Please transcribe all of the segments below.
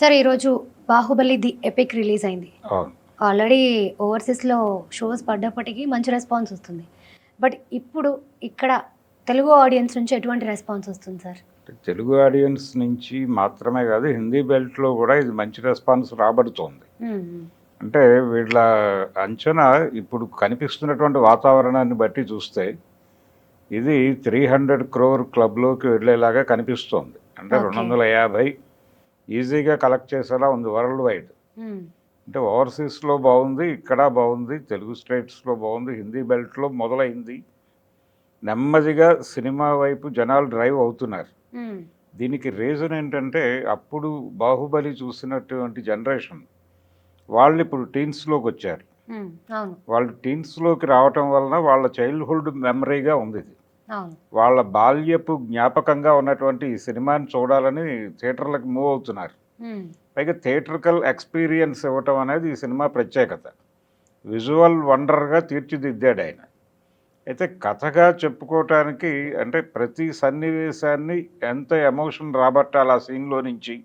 Sir ఈరోజు 'Baahubali the epic' release అయింది. అవును. ఆల్రెడీ ఓవర్సీస్‌లో షోస్ పడ్డప్పటికి మంచి రెస్పాన్స్ వస్తుంది. బట్ ఇప్పుడు ఇక్కడ తెలుగు ఆడియన్స్ నుంచి ఎటువంటి రెస్పాన్స్ వస్తుంది సార్? తెలుగు ఆడియన్స్ నుంచి మాత్రమే కాదు, హిందీ బెల్ట్‌లో కూడా ఇది మంచి రెస్పాన్స్ రాబడుతోంది. హ్మ్. అంటే వీళ్ళ అంచనా ఇప్పుడు కనిపిస్తున్నటువంటి వాతావరణాన్ని బట్టి చూస్తే ఇది 300 క్రోర్ క్లబ్‌లోకి వెళ్ళేలాగా కనిపిస్తోంది. అంటే ఓకే. 250 ఈజీగా కలెక్ట్ చేసేలా ఉంది వరల్డ్ వైడ్. హ్మ్. అంటే ఓవర్సీస్‌లో బాగుంది, ఇక్కడ బాగుంది, తెలుగు స్టేట్స్‌లో బాగుంది, హిందీ బెల్ట్‌లో మొదలైంది. నెమ్మదిగా సినిమా వైపు జనాలు డ్రైవ్ అవుతున్నారు. హ్మ్. దీనికి రీజన్ ఏంటంటే, అప్పుడు 'బాహుబలి' చూసినటువంటి జనరేషన్ వాళ్ళు ఇప్పుడు టీన్స్‌లోకి వచ్చారు. హ్మ్. అవును. వాళ్ళు టీన్స్‌లోకి రావటం వలన వాళ్ళ చైల్డ్‌హుడ్ మెమరీగా ఉంది ఇది. అవును. వాళ్ళ బాల్యపు జ్ఞాపకంగా ఉన్నటువంటి ఈ సినిమాని చూడాలని థియేటర్లకు మూవ్ అవుతున్నారు. హ్మ్. పైగా థియేట్రికల్ ఎక్స్‌పీరియన్స్ ఇవ్వటం అనేది ఈ సినిమా ప్రత్యేకత. విజువల్ వండర్‌గా తీర్చిదిద్దాడు ఆయన. అయితే కథగా చెప్పుకోవటానికి అంటే ప్రతి సన్నివేశాన్ని ఎంత ఎమోషన్ రాబట్టాలి ఆ సీన్‌లో నుంచి.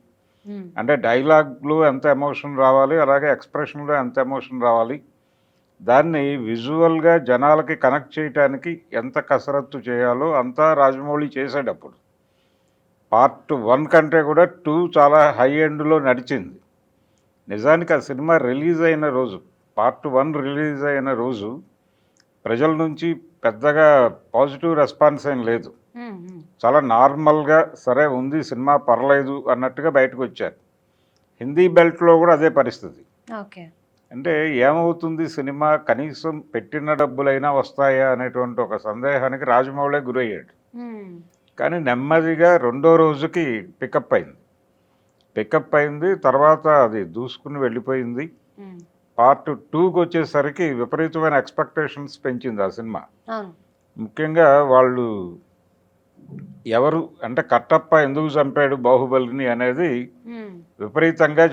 హ్మ్. అంటే డైలాగ్‌లో ఎంత ఎమోషన్ రావాలి, అలాగే ఎక్స్‌ప్రెషన్‌లో ఎంత ఎమోషన్ రావాలి. దాన్ని విజువల్‌గా జనాలకి కనెక్ట్ చేయటానికి ఎంత కసరత్తు చేయాలో అంతా రాజమౌళి చేసాడప్పుడు. పార్ట్ 1 కంటే కూడా 2 చాలా హై ఎండ్‌లో నడిచింది. నిజానికి ఆ సినిమా రిలీజ్ అయిన రోజు, పార్ట్ 1 రిలీజ్ అయిన రోజు ప్రజల నుంచి పెద్దగా పాజిటివ్ రెస్పాన్స్ ఏం లేదు. హ్మ్. హ్మ్. చాలా నార్మల్‌గా సరే ఉంది సినిమా పర్లేదు అన్నట్టుగా బయటకొచ్చారు. హిందీ బెల్ట్‌లో కూడా అదే పరిస్థితి. ఓకే. అంటే ఏమవుతుంది సినిమా కనీసం పెట్టిన డబ్బులైనా వస్తాయా అనేటువంటి ఒక సందేహానికి రాజమౌళే గురయ్యాడు. హ్మ్. కానీ నెమ్మదిగా రెండో రోజుకి పికప్ అయింది. పికప్ అయింది. తర్వాత అది దూసుకుని వెళ్ళిపోయింది. హ్మ్. పార్ట్ 2కి వచ్చేసరికి విపరీతమైన ఎక్స్‌పెక్టేషన్స్ పెంచింది ఆ సినిమా. అవును. ముఖ్యంగా వాళ్ళు ఎవరు అంటే కట్టప్ప ఎందుకు చంపాడు బాహుబలిని అనేది హ్మ్. విపరీతంగా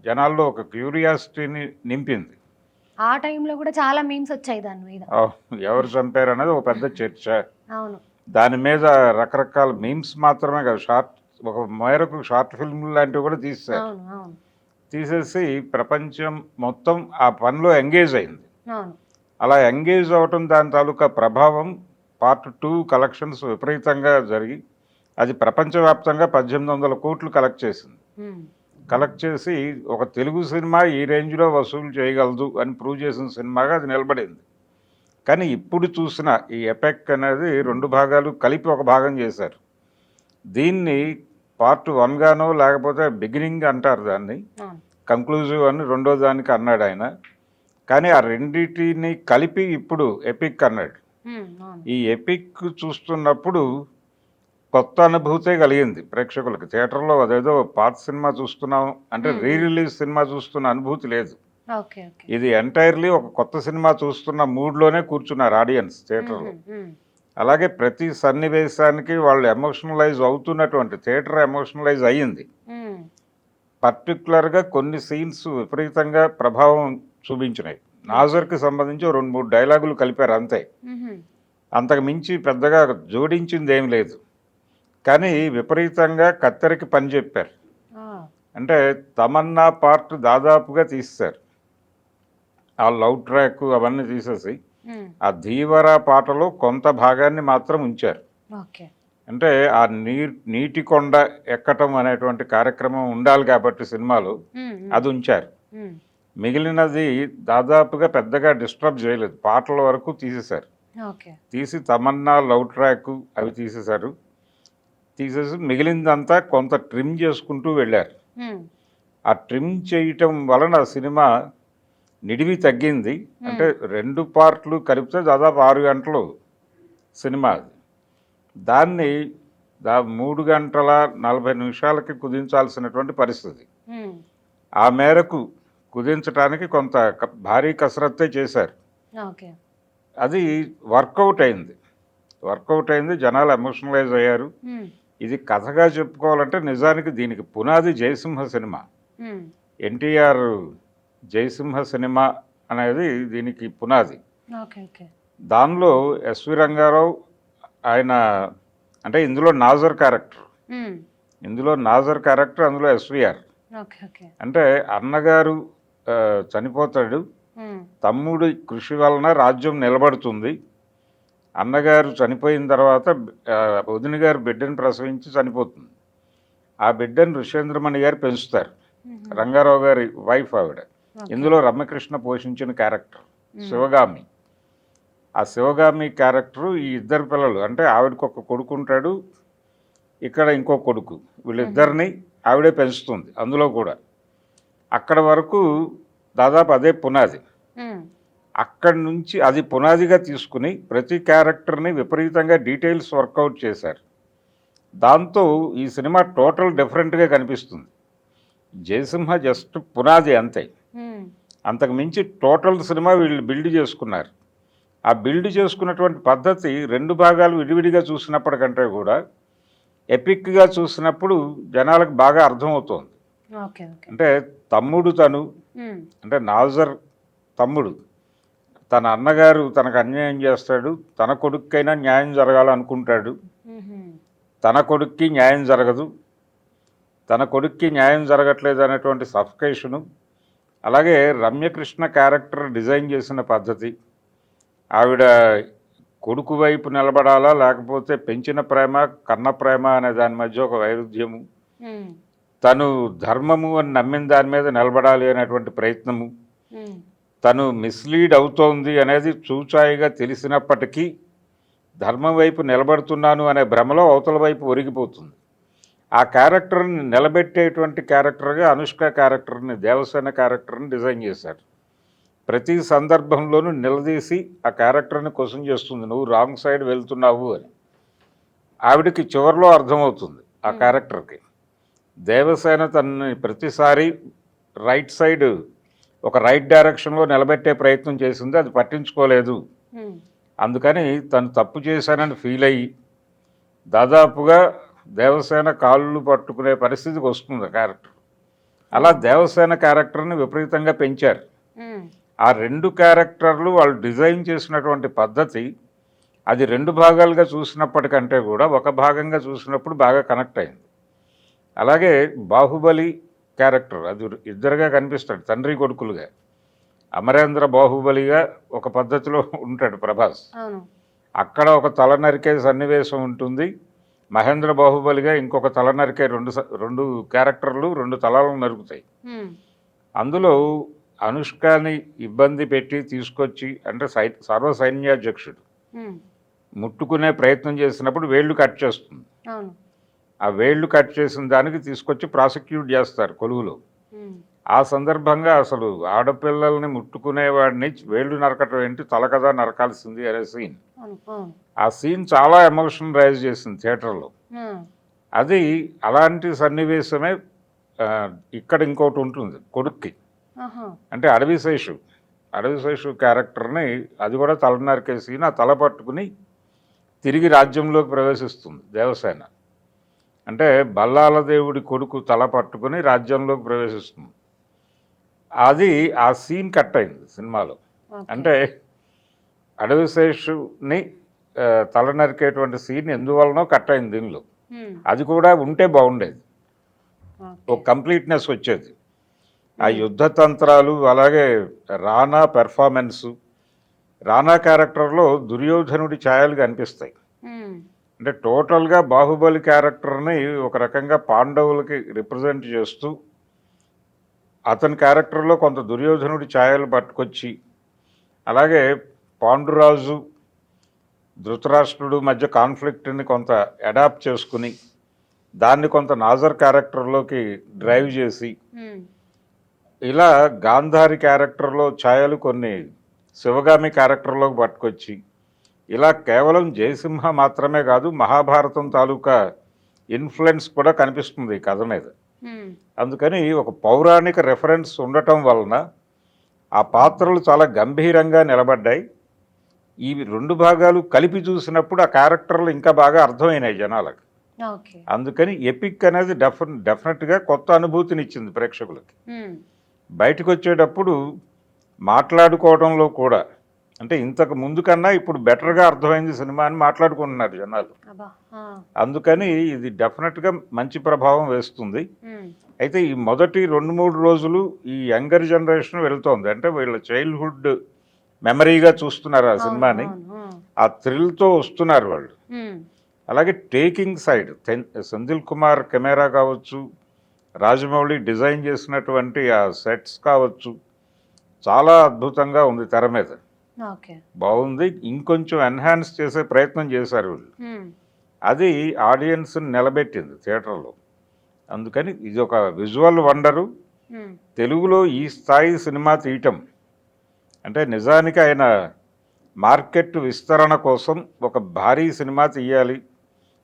జనాల్లో ఒక క్యూరియాసిటీని నింపింది. ఆ టైంలో కూడా చాలా మీమ్స్ వచ్చాయి దాని మీద. ఎవరు చంపారు అనేది ఒక పెద్ద చర్చ. అవును. దాని మీద రకరకాల మీమ్స్ మాత్రమే కాదు, ఒక మేరకు షార్ట్ ఫిల్మ్ లాంటివి కూడా తీశారు. అవును. అవును. తీసేసి ప్రపంచం మొత్తం ఆ పనిలో ఎంగేజ్ అయింది. అవును. అలా ఎంగేజ్ అవ్వటం దాని తాలూకా ప్రభావం పార్ట్ 2 కలెక్షన్స్ విపరీతంగా జరిగి అది ప్రపంచవ్యాప్తంగా 1800 కోట్లు కలెక్ట్ చేసింది. హ్మ్. కలెక్ట్ చేసి ఒక తెలుగు సినిమా ఈ రేంజ్లో వసూలు చేయగలదు అని ప్రూవ్ చేసిన సినిమాగా అది నిలబడింది. కానీ ఇప్పుడు చూసిన ఈ ఎపెక్ అనేది 2 భాగాలు కలిపి ఒక భాగం చేశారు. దీన్ని పార్ట్ 1 గానో లేకపోతే బిగినింగ్ అంటారు దాన్ని, అవును. కంక్లూజివ్ అని రెండో దానికి అన్నాడు ఆయన. కానీ ఆ రెండిటిని కలిపి ఇప్పుడు ఎపిక్ అన్నాడు. హ్మ్. అవును. ఈ ఎపిక్ చూస్తున్నప్పుడు కొత్త అనుభూతే కలిగింది ప్రేక్షకులకి. థియేటర్లో అదేదో పాత సినిమా చూస్తున్నాం అంటే హ్మ్. రీ హ్మ్. రిలీజ్ సినిమా చూస్తున్న అనుభూతి లేదు. ఓకే. ఓకే. ఇది ఎంటైర్లీ ఒక కొత్త సినిమా చూస్తున్న మూడ్లోనే కూర్చున్నారు ఆడియన్స్ థియేటర్లో. హుహు. హ్మ్. అలాగే ప్రతి సన్నివేశానికి వాళ్ళు ఎమోషనలైజ్ అవుతున్నటువంటి థియేటర్ ఎమోషనలైజ్ అయ్యింది. హ్మ్. పర్టికులర్గా కొన్ని సీన్స్ విపరీతంగా ప్రభావం చూపించినాయి. ఓకే. నాజర్కి సంబంధించి 2-3 డైలాగులు కలిపారు అంతే. హుహు. అంతకు మించి పెద్దగా జోడించింది ఏం లేదు. కానీ విపరీతంగా కత్తెరకి పని చెప్పారు. ఆ! అంటే తమన్నా పార్ట్ దాదాపుగా తీసేశారు. ఆ లవ్ ట్రాక్ అవన్నీ తీసేసి హ్మ్. ఆ ధీవరా పాటలో కొంత భాగాన్ని మాత్రం ఉంచారు. ఓకే. అంటే ఆ నీటి కొండ ఎక్కటం అనేటువంటి కార్యక్రమం ఉండాలి కాబట్టి సినిమాలో హ్మ్. హ్మ్. అది ఉంచారు. హ్మ్. మిగిలినది దాదాపుగా పెద్దగా డిస్టర్బ్ చేయలేదు. పాటల వరకు తీసేశారు. ఓకే. తీసి తమన్నా లవ్ ట్రాక్ అవి తీసేశారు. తీసేసి మిగిలిందంతా కొంత ట్రిమ్ చేసుకుంటూ వెళ్ళారు. హ్మ్. ఆ ట్రిమ్ చేయటం వలన సినిమా నిడివి తగ్గింది. అంటే హ్మ్. 2 పార్ట్లు కలిపితే దాదాపు 6 గంటలు సినిమా అది. దాన్ని 3 గంటల 40 నిమిషాలకి కుదించాల్సినటువంటి పరిస్థితి. హ్మ్. ఆ మేరకు కుదించటానికి కొంత భారీ కసరత్తే చేశారు. ఓకే. అది వర్కౌట్ అయింది. వర్కౌట్ అయింది. జనాలు ఎమోషనలైజ్ అయ్యారు. హ్మ్. ఇది కథగా చెప్పుకోవాలంటే నిజానికి దీనికి పునాది 'జయసింహ' సినిమా. హ్మ్. ఎన్టీఆర్ 'జయసింహ' సినిమా అనేది దీనికి పునాది. ఓకే. ఓకే. దానిలో ఎస్వి రంగారావు ఆయన అంటే ఇందులో నాజర్ క్యారెక్టర్. హ్మ్. ఇందులో నాజర్ క్యారెక్టర్, అందులో ఎస్వీఆర్. Okay okay. అంటే అన్నగారు చనిపోతాడు, తమ్ముడి కృషి వలన రాజ్యం నిలబడుతుంది. అన్నగారు చనిపోయిన తర్వాత వదిన గారు బిడ్డను ప్రసవించి చనిపోతుంది. ఆ బిడ్డను ఋషేంద్రమణి గారు పెంచుతారు. రంగారావు గారి వైఫ్ ఆవిడ. ఇందులో రమ్యకృష్ణ పోషించిన క్యారెక్టర్ శివగామి. ఆ శివగామి క్యారెక్టరు ఈ ఇద్దరు పిల్లలు, అంటే ఆవిడకి ఒక కొడుకు ఉంటాడు, ఇక్కడ ఇంకో కొడుకు, వీళ్ళిద్దరిని ఆవిడే పెంచుతుంది. అందులో కూడా అక్కడ వరకు దాదాపు అదే పునాది. అక్కడి నుంచి అది పునాదిగా తీసుకుని ప్రతి క్యారెక్టర్ని విపరీతంగా డీటెయిల్స్ వర్కౌట్ చేశారు. దాంతో ఈ సినిమా టోటల్ డిఫరెంట్గా కనిపిస్తుంది. జయసింహ జస్ట్ పునాది అంతే, అంతకు మించి టోటల్ సినిమా వీళ్ళు బిల్డ్ చేసుకున్నారు. ఆ బిల్డ్ చేసుకున్నటువంటి పద్ధతి రెండు భాగాలు విడివిడిగా చూసినప్పటికంటే కూడా ఎపిక్గా చూసినప్పుడు జనాలకు బాగా అర్థమవుతోంది. అంటే తమ్ముడు తను, అంటే నాజర్ తమ్ముడు, తన అన్నగారు తనకు అన్యాయం చేస్తాడు, తన కొడుక్కైనా న్యాయం జరగాలనుకుంటాడు, తన కొడుక్కి న్యాయం జరగదు, తన కొడుక్కి న్యాయం జరగట్లేదు అనేటువంటి సఫికేషను. అలాగే రమ్యకృష్ణ క్యారెక్టర్ డిజైన్ చేసిన పద్ధతి, ఆవిడ కొడుకు వైపు నిలబడాలా లేకపోతే పెంచిన ప్రేమ కన్న ప్రేమ అనే దాని మధ్య ఒక వైరుధ్యము, తను ధర్మము అని నమ్మిన దాని మీద నిలబడాలి అనేటువంటి ప్రయత్నము, తను మిస్లీడ్ అవుతోంది అనేది చూచాయిగా తెలిసినప్పటికీ ధర్మం వైపు నిలబడుతున్నాను అనే భ్రమలో అవతల వైపు ఒరిగిపోతుంది. ఆ క్యారెక్టర్ని నిలబెట్టేటువంటి క్యారెక్టర్గా అనుష్క క్యారెక్టర్ని, దేవసేన క్యారెక్టర్ని డిజైన్ చేశారు. ప్రతి సందర్భంలోనూ నిలదీసి ఆ క్యారెక్టర్ని క్వశ్చన్ చేస్తుంది, నువ్వు రాంగ్ సైడ్ వెళ్తున్నావు అని. ఆవిడకి చివరిలో అర్థమవుతుంది ఆ క్యారెక్టర్కి. దేవసేన తనని ప్రతిసారి రైట్ సైడ్, ఒక రైట్ డైరెక్షన్లో నిలబెట్టే ప్రయత్నం చేసింది, అది పట్టించుకోలేదు. అందుకని తను తప్పు చేశానని ఫీల్ అయ్యి దాదాపుగా దేవసేన కాళ్ళు పట్టుకునే పరిస్థితికి వస్తుంది క్యారెక్టర్. అలా దేవసేన క్యారెక్టర్ని విపరీతంగా పెంచారు. ఆ రెండు క్యారెక్టర్లు వాళ్ళు డిజైన్ చేసినటువంటి పద్ధతి, అది రెండు భాగాలుగా చూసినప్పటికంటే కూడా ఒక భాగంగా చూసినప్పుడు బాగా కనెక్ట్ అయింది. అలాగే బాహుబలి క్యారెక్టర్, అది ఇద్దరుగా కనిపిస్తాడు, తండ్రి కొడుకులుగా. అమరేంద్ర బాహుబలిగా ఒక పద్ధతిలో ఉంటాడు ప్రభాస్, అక్కడ ఒక తల నరికే సన్నివేశం ఉంటుంది. మహేంద్ర బాహుబలిగా ఇంకొక తల నరికే రెండు క్యారెక్టర్లు రెండు తలలను నరుకుతాయి. అందులో అనుష్కని ఇబ్బంది పెట్టి తీసుకొచ్చి, అంటే సర్వ సైన్యాధ్యక్షుడు ముట్టుకునే ప్రయత్నం చేసినప్పుడు వేళ్ళు కట్ చేస్తుంది. ఆ వేళ్ళు కట్ చేసిన దానికి తీసుకొచ్చి ప్రాసిక్యూట్ చేస్తారు కొలువులో. ఆ సందర్భంగా అసలు ఆడపిల్లల్ని ముట్టుకునేవాడిని వేళ్ళు నరకటం ఏంటి, తల కదా నరకాల్సింది అనే సీన్, ఆ సీన్ చాలా ఎమోషన్ రైజ్ చేసింది థియేటర్లో. అది అలాంటి సన్నివేశమే ఇక్కడ ఇంకోటి ఉంటుంది కొడుక్కి, అంటే అడవిశేషు క్యారెక్టర్ని, అది కూడా తల నరికే సీన్. ఆ తల పట్టుకుని తిరిగి రాజ్యంలోకి ప్రవేశిస్తుంది దేవసేన. అంటే బల్లాల దేవుడి కొడుకు తల పట్టుకుని రాజ్యంలోకి ప్రవేశిస్తుంది. అది ఆ సీన్ కట్ అయింది సినిమాలో. అంటే అడవిశేషుని తల నరికేటువంటి సీన్ ఎందువలనో కట్ అయింది దీనిలో. అది కూడా ఉంటే బాగుండేది, ఒక కంప్లీట్నెస్ వచ్చేది. ఆ యుద్ధ తంత్రాలు, అలాగే రానా పెర్ఫార్మెన్సు, రానా క్యారెక్టర్లో దుర్యోధనుడి ఛాయలు కనిపిస్తాయి. అంటే టోటల్గా బాహుబలి క్యారెక్టర్ని ఒక రకంగా పాండవులకి రిప్రజెంట్ చేస్తూ అతని క్యారెక్టర్లో కొంత దుర్యోధనుడి ఛాయలు పట్టుకొచ్చి, అలాగే పాండురాజు ధృతరాష్ట్రుడు మధ్య కాన్ఫ్లిక్ట్ని కొంత అడాప్ట్ చేసుకుని దాన్ని కొంత నాజర్ క్యారెక్టర్లోకి డ్రైవ్ చేసి, ఇలా గాంధారి క్యారెక్టర్లో ఛాయలు కొన్ని శివగామి క్యారెక్టర్లోకి పట్టుకొచ్చి, ఇలా కేవలం జయసింహ మాత్రమే కాదు, మహాభారతం తాలూకా ఇన్ఫ్లుయెన్స్ కూడా కనిపిస్తుంది ఈ కథ మీద. అందుకని ఒక పౌరాణిక రెఫరెన్స్ ఉండటం వలన ఆ పాత్రలు చాలా గంభీరంగా నిలబడ్డాయి. ఈ రెండు భాగాలు కలిపి చూసినప్పుడు ఆ క్యారెక్టర్లు ఇంకా బాగా అర్థమైనాయి జనాలకు. అందుకని ఎపిక్ అనేది డెఫినెట్గా కొత్త అనుభూతినిచ్చింది ప్రేక్షకులకి. బయటకు వచ్చేటప్పుడు మాట్లాడుకోవడంలో కూడా అంటే ఇంతకు ముందు కన్నా ఇప్పుడు బెటర్గా అర్థమైంది సినిమా అని మాట్లాడుకుంటున్నారు జనాలు. అబ్బా అందుకని ఇది డెఫినెట్గా మంచి ప్రభావం వేస్తుంది. అయితే ఈ మొదటి 2-3 రోజులు ఈ యంగర్ జనరేషన్ వెళ్తోంది, అంటే వీళ్ళ చైల్డ్హుడ్ మెమరీగా చూస్తున్నారు ఆ సినిమాని, ఆ థ్రిల్తో వస్తున్నారు వాళ్ళు. అలాగే taking side Senthil Kumar camera కావచ్చు, రాజమౌళి డిజైన్ చేసినటువంటి ఆ సెట్స్ కావచ్చు, చాలా అద్భుతంగా ఉంది తెర మీద. బాగుంది. ఇంకొంచెం ఎన్హాన్స్ చేసే ప్రయత్నం చేశారు వీళ్ళు. అది ఆడియన్స్ని నిలబెట్టింది థియేటర్లో. అందుకని ఇది ఒక విజువల్ వండరు. తెలుగులో ఈ స్థాయి సినిమా తీయటం అంటే నిజానికి ఆయన మార్కెట్ విస్తరణ కోసం ఒక భారీ సినిమా తీయాలి,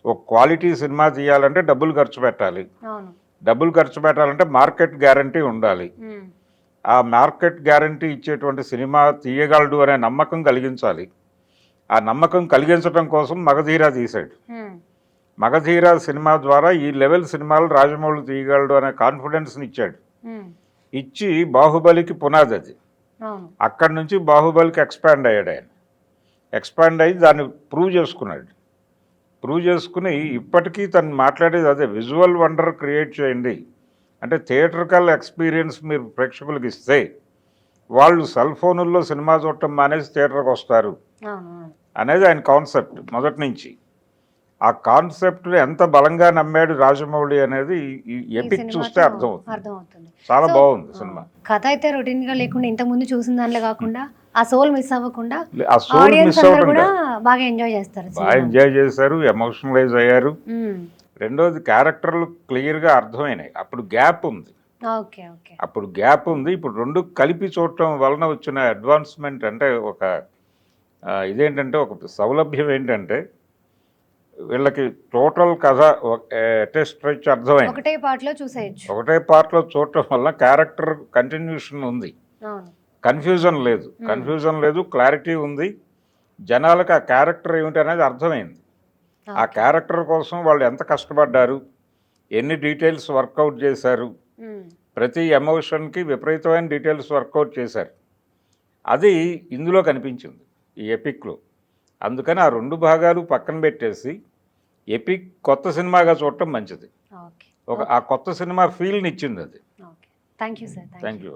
ఒక క్వాలిటీ సినిమా తీయాలంటే డబ్బులు ఖర్చు పెట్టాలి. డబ్బులు ఖర్చు పెట్టాలంటే మార్కెట్ గ్యారంటీ ఉండాలి. ఆ మార్కెట్ గ్యారంటీ ఇచ్చేటువంటి సినిమా తీయగలడు అనే నమ్మకం కలిగించాలి. ఆ నమ్మకం కలిగించడం కోసం మగధీర తీశాడు. మగధీర సినిమా ద్వారా ఈ లెవెల్ సినిమాలు రాజమౌళి తీయగలడు అనే కాన్ఫిడెన్స్ని ఇచ్చాడు. ఇచ్చి బాహుబలికి పునాది అది. అక్కడి నుంచి బాహుబలికి ఎక్స్పాండ్ అయ్యాడు ఆయన. ఎక్స్పాండ్ అయ్యి దాన్ని ప్రూవ్ చేసుకున్నాడు. ప్రూవ్ చేసుకుని ఇప్పటికీ తను మాట్లాడేది అదే, విజువల్ వండర్ క్రియేట్ చేయండి. అంటే థియేటర్కల్ ఎక్స్పీరియన్స్ మీరు ప్రేక్షకులకు ఇస్తే వాళ్ళు సెల్ ఫోనుల్లో సినిమా చూడటం మానేసి థియేటర్కి వస్తారు అనేది ఆయన కాన్సెప్ట్ మొదటి నుంచి. ఆ కాన్సెప్ట్ని ఎంత బలంగా నమ్మాడు రాజమౌళి అనేది ఈ ఎపిక్ చూస్తే అర్థమవుతుంది. చాలా బాగుంది సినిమా. కథ అయితే రొటీన్ గా లేకుండా ఇంత ముందు చూసిన దాంట్లో కాకుండా ఆ సోల్ మిస్ అవ్వకుండా ఆ సోల్ మిస్ అవ్వకుండా బాగా ఎంజాయ్ చేస్తారు. బాగా ఎంజాయ్ చేశారు, ఎమోషనలైజ్ అయ్యారు. రెండోది క్యారెక్టర్లు క్లియర్గా అర్థమైనాయి. అప్పుడు గ్యాప్ ఉంది. అప్పుడు గ్యాప్ ఉంది. ఇప్పుడు రెండు కలిపి చూడటం వలన వచ్చిన అడ్వాన్స్మెంట్ అంటే ఒక ఇదేంటంటే ఒక సౌలభ్యం ఏంటంటే వీళ్ళకి టోటల్ కథ స్ట్రెచ్ అర్థమైంది. ఒకటే పార్ట్లో చూసేయచ్చు. ఒకటే పార్ట్లో చూడటం వల్ల క్యారెక్టర్ కంటిన్యూషన్ ఉంది, కన్ఫ్యూజన్ లేదు, క్లారిటీ ఉంది. జనాలకు ఆ క్యారెక్టర్ ఏమిటి అనేది అర్థమైంది. ఆ క్యారెక్టర్ కోసం వాళ్ళు ఎంత కష్టపడ్డారు, ఎన్ని డీటెయిల్స్ వర్కౌట్ చేశారు, ప్రతి ఎమోషన్కి విపరీతమైన డీటెయిల్స్ వర్కౌట్ చేశారు. అది ఇందులో కనిపించింది ఈ ఎపిక్లో. అందుకని ఆ రెండు భాగాలు పక్కన పెట్టేసి ఎపిక్ కొత్త సినిమాగా చూడటం మంచిది. ఆ కొత్త సినిమా ఫీల్ని ఇచ్చింది అది. Thank you sir. Thank you.